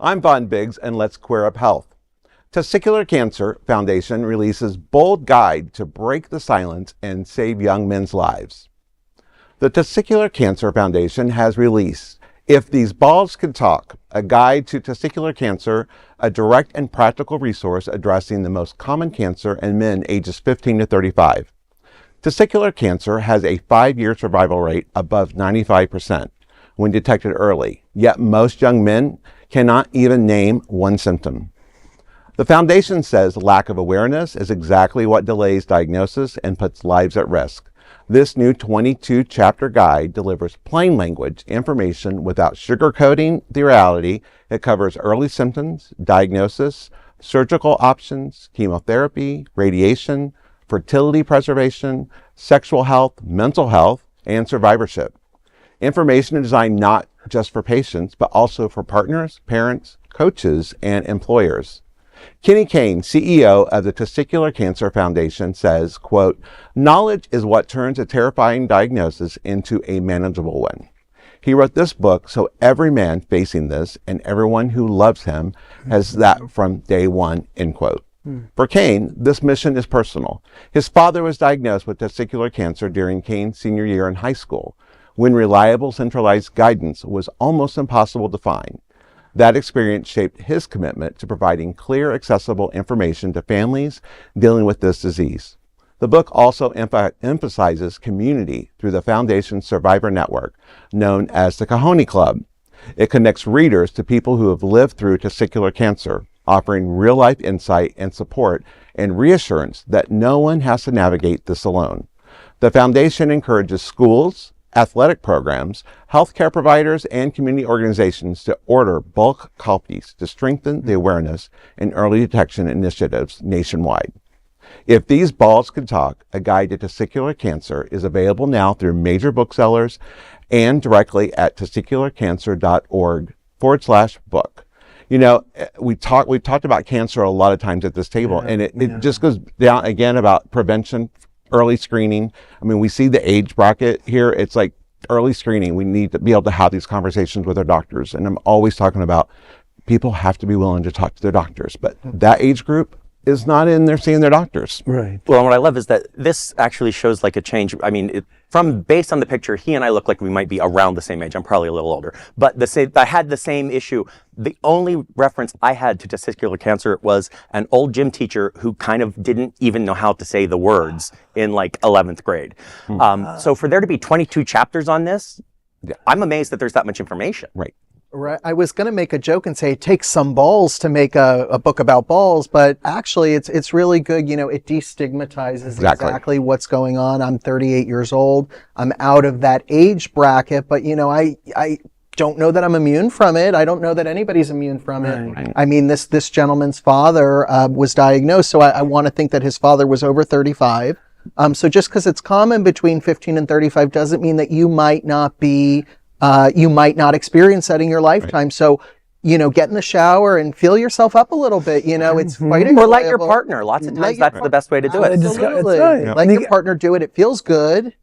I'm Von Biggs, and let's queer up health. Testicular Cancer Foundation releases bold guide to break the silence and save young men's lives. The Testicular Cancer Foundation has released If These Balls Could Talk, a guide to testicular cancer, a direct and practical resource addressing the most common cancer in men ages 15 to 35. Testicular cancer has a 5-year survival rate above 95% when detected early, yet most young men cannot even name one symptom. The foundation says lack of awareness is exactly what delays diagnosis and puts lives at risk. This new 22-chapter guide delivers plain language information without sugarcoating the reality. It covers early symptoms, diagnosis, surgical options, chemotherapy, radiation, fertility preservation, sexual health, mental health, and survivorship. Information designed not just for patients, but also for partners, parents, coaches, and employers. Kane, CEO of the Testicular Cancer Foundation, says, quote, "Knowledge is what turns a terrifying diagnosis into a manageable one." He wrote this book so every man facing this and everyone who loves him has that from day one, end quote. For Kane, this mission is personal. His father was diagnosed with testicular cancer during Kane's senior year in high school, when reliable centralized guidance was almost impossible to find. That experience shaped his commitment to providing clear, accessible information to families dealing with this disease. The book also emphasizes community through the Foundation's Survivor Network, known as the Cojone Club. It connects readers to people who have lived through testicular cancer, offering real-life insight and support and reassurance that no one has to navigate this alone. The Foundation encourages schools, athletic programs, healthcare providers, and community organizations to order bulk copies to strengthen the awareness and early detection initiatives nationwide. If These Balls Could Talk, a guide to testicular cancer, is available now through major booksellers and directly at testicularcancer.org/book. You know, we've talked about cancer a lot of times at this table, and it just goes down again about prevention, early screening. I mean, we see the age bracket here. It's like early screening. We need to be able to have these conversations with our doctors. And I'm always talking about people have to be willing to talk to their doctors, but that age group is not in there seeing their doctors. Right. Well, what I love is that this actually shows like a change. I mean, based on the picture, he and I look like we might be around the same age. I'm probably a little older, but I had the same issue. The only reference I had to testicular cancer was an old gym teacher who kind of didn't even know how to say the words in like 11th grade. So for there to be 22 chapters on this, I'm amazed that there's that much information. Right. Right. I was going to make a joke and say it takes some balls to make a book about balls, but actually it's really good. You know, it destigmatizes exactly what's going on. I'm 38 years old. I'm out of that age bracket, but you know, I don't know that I'm immune from it. I don't know that anybody's immune from it. Right. I mean, this gentleman's father was diagnosed, so I want to think that his father was over 35. So just because it's common between 15 and 35 doesn't mean that you might not experience that in your lifetime. Right. So, you know, get in the shower and feel yourself up a little bit. You know, it's quite enjoyable. Or let your partner. Lots of times that's the best way to do it. Absolutely. Right. Let your partner do it. It feels good.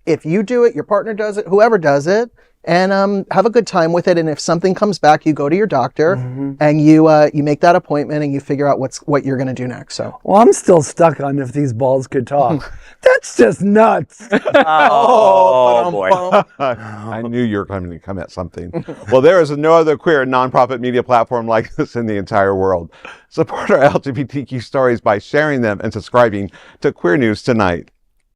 If you do it, your partner does it, whoever does it, and have a good time with it. And if something comes back, you go to your doctor and you make that appointment and you figure out what you're going to do next. So, well, I'm still stuck on If These Balls Could Talk. That's just nuts. Oh boy! I knew you were going to come at something. Well, there is no other queer nonprofit media platform like this in the entire world. Support our LGBTQ stories by sharing them and subscribing to Queer News Tonight.